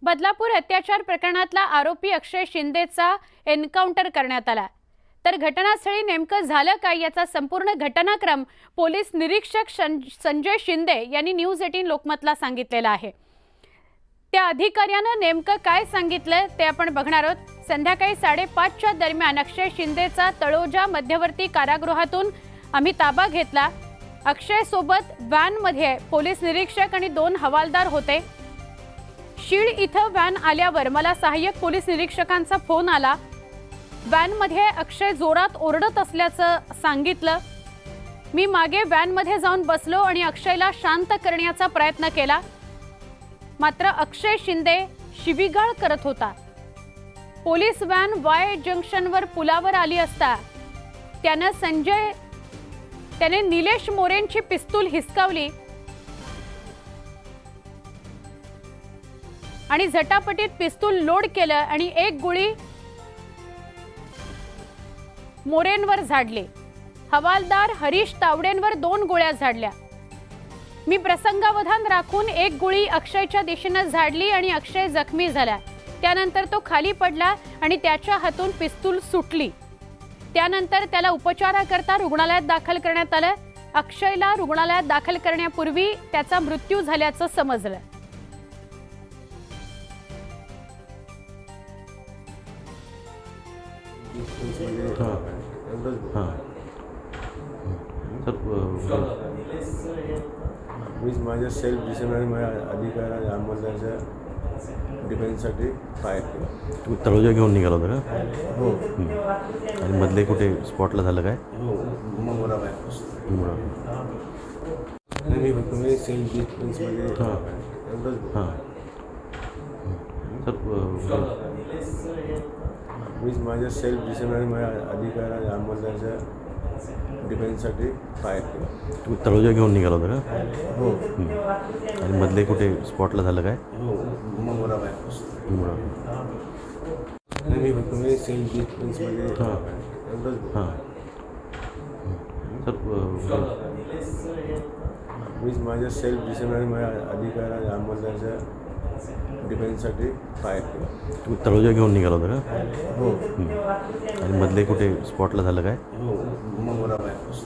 बदलापूर अत्याचार प्रकरणातला आरोपी अक्षय शिंदेचा एन्काउंटर करण्यात आला। तर घटनास्थळी नेमकं झालं काय याचा संपूर्ण घटनाक्रम पोलीस निरीक्षक संजय शिंदे यांनी न्यूज 18 लोकमतला सांगितलेला आहे। त्या अधिकाऱ्याने नेमकं काय सांगितलं ते आपण बघणार आहोत। संध्याकाळी 5:30च्या दरम्यान अक्षय शिंदेचा तळोजा मध्यवर्ती कारागृहातून आम्ही ताबा घेतला। अक्षय सोबत व्हॅन मध्ये पोलीस निरीक्षक आणि 2 हवालदार होते। शीळ इथं व्हॅन आल्यावर मला सहाय्यक पोलीस निरीक्षकांचा फोन आला। व्हॅन मध्ये अक्षय जोरात ओरडत असल्याचं सांगितलं। मी मागे व्हॅन मध्ये जाऊन बसलो आणि अक्षयला शांत करण्याचा प्रयत्न केला, मात्र अक्षय शिंदे शिवीगाळ करत होता। पोलीस व्हॅन वाय जंक्शनवर पुलावर आली असता त्याने निलेश मोरेंची पिस्तूल हिसकावली आणि झटापटीत पिस्तूल लोड केलं आणि एक गोळी मोरेंवर झाडली। हवालदार हरीश तावडेंवर 2 गोळ्या झाडल्या। मी प्रसंगावधान राखून एक गोळी अक्षयच्या दिशेने झाडली आणि अक्षय जखमी झाला। त्यानंतर तो खाली पडला आणि त्याच्या हातून पिस्तूल सुटली। त्यानंतर त्याला उपचाराकरता रुग्णालयात दाखल करण्यात आलं। अक्षयला रुग्णालयात दाखल करण्यापूर्वी त्याचा मृत्यू झाल्याचं समजलं। मी माझ्या सेल्फ डिफेन्स आणि माझ्या अधिकाऱ्या अंमलदाराच्या डिफेन्ससाठी फायर केला। तुम्ही तळोजा घेऊन निघाला होता का? हो। आणि मधले कुठे स्पॉटला झालं काय? हो, मुंबरा बायपास। मी फक्त मी सेल्फ डिफेन्समध्ये एवढंच। हां सर, मी माझ्या सेल्फ डिफेन्स आणि माझ्या अधिकाऱ्या अंमलदाराच्या डिफेन्ससाठी फायर केला। तुम्ही तळोजा घेऊन निघाला होता का? हो। आणि मधले कुठे स्पॉटला झालं काय? हो, मुंबरा बायपास। मी फक्त मी सेल्फ डिफेन्समध्ये एवढंच। हां सर, मी माझ्या सेल्फ डिफेन्स आणि माझ्या अधिकाऱ्या अंमलदाराच्या डिफेन्ससाठी फायर केला। तुम्ही तळोजा घेऊन निघाला होता का? हो। आणि मधले कुठे स्पॉटला झालं काय? हो, मुंबरा बायपास।